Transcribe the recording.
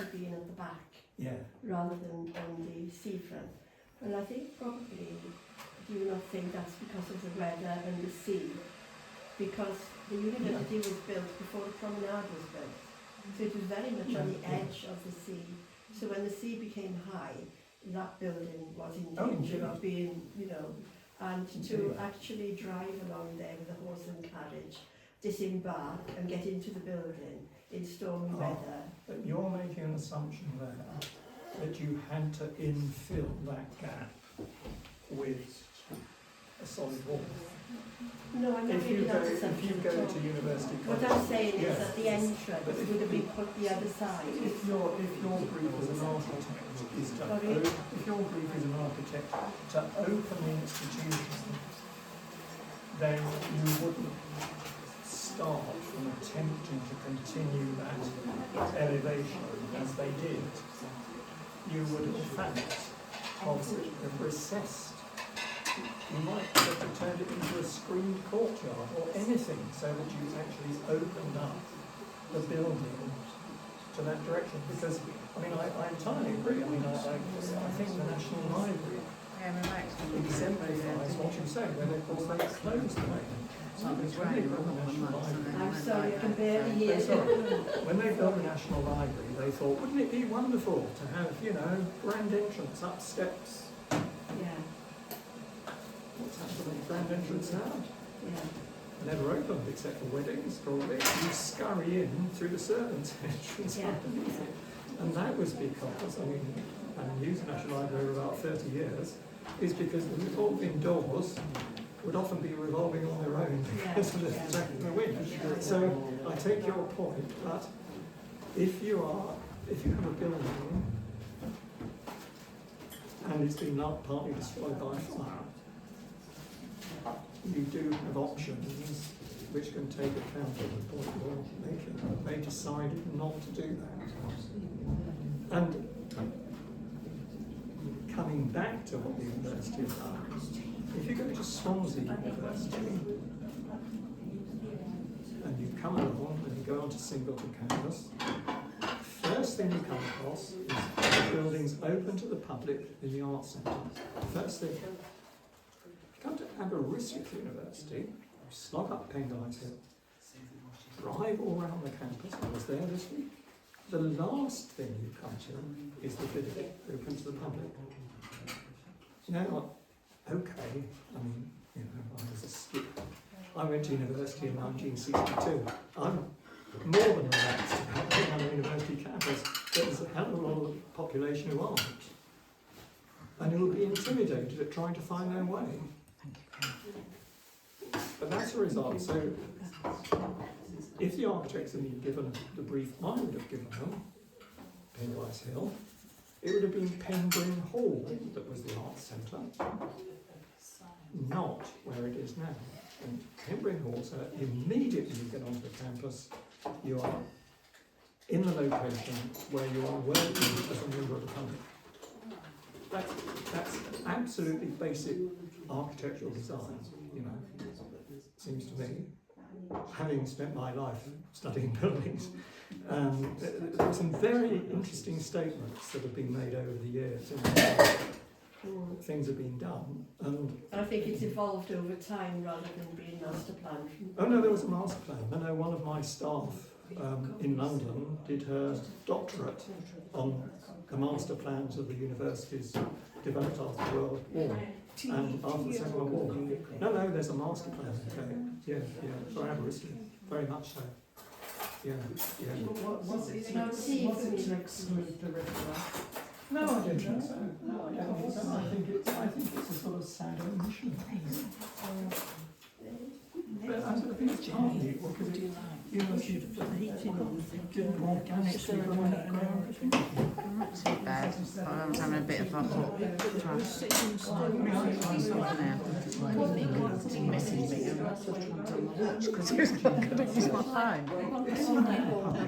actually being at the back Yeah. rather than on the seafront. And I think probably, do you not think that's because of the weather and the sea? Because the university was built before the promenade was built. So it was very much on the edge of the sea. So when the sea became high, that building was in danger of being, you know, and to actually drive along there with a horse and carriage, disembark and get into the building in stormy weather. But you're making an assumption there that you had to infill that gap with a solid wall. No, I'm not If you making go, that assumption if you at go all. to university What college, I'm saying is yeah. that the entrance But if- would have been put the other side. if your brief as an architect is to Sorry? if your brief as an architect to open the institution, then you wouldn't start from attempting to continue that elevation as they did. You would in fact have recessed. You might have turned it into a screened courtyard or anything so that you actually opened up the building to that direction. Because, I mean, I entirely agree. I mean, I think the National Library exemplifies what you say, when of course they closed the way. Because when they built the National Library, I'm sorry, I can barely hear you. when they built the National Library, they thought, wouldn't it be wonderful to have, you know, grand entrance, up steps. Yeah, What's happened to the grand entrance now? yeah. Never opened except for weddings, probably. You scurry in through the servants' entrance Yeah. underneath it. And that was because, I mean, I've used the National Library for about 30 years, is because the revolving doors would often be revolving on their own because of the threat of the wind. So I take your point, but if you have a building and it's been partly destroyed by fire, you do have options which can take account of the point you're making. They decided not to do that. And coming back to what the university has done, if you go to Swansea University and you come along and you go onto Singleton campus, first thing you come across is the buildings open to the public in the Arts Centre. First thing. If you come to Aberystwyth University, you slog up Penguins Hill, drive all around the campus. I was there this week. The last thing you come to is the building open to the public. Now, okay, I mean, you know, I was a skip. I went to university in 1962. I'm more than relaxed about being on a university campus. There's a hell of a lot of population who aren't. And who will be intimidated at trying to find their way. But that's the result. So, if the architects had been given the brief I would have given them, Penwise Hill, it would have been Penbryn Hall that was the Arts Centre, not where it is now. And Penbryn Hall, so immediately you get onto the campus, you are in the location where you are working as a member of the public. That's absolutely basic architectural design, you know, seems to me. Having spent my life studying buildings, there are some very interesting statements that have been made over the years. Things have been done, and I think it's evolved over time rather than being master planned. oh no, there was a master plan. I know one of my staff in London did her doctorate on the master plans of the universities developed after the World War and after the Second World War. No, there's a master plan. Okay. Yeah, for Aberystwyth, very much so. Yeah. Was it to exclude the river? No, I don't think so. No, I don't think so. I think it's a sort of sad omission. But I think it's partly because it, you know, she didn't organically grow Not too bad. I was having a bit of a hot flush. He messaged me and I was trying to watch because he was not going to use my phone.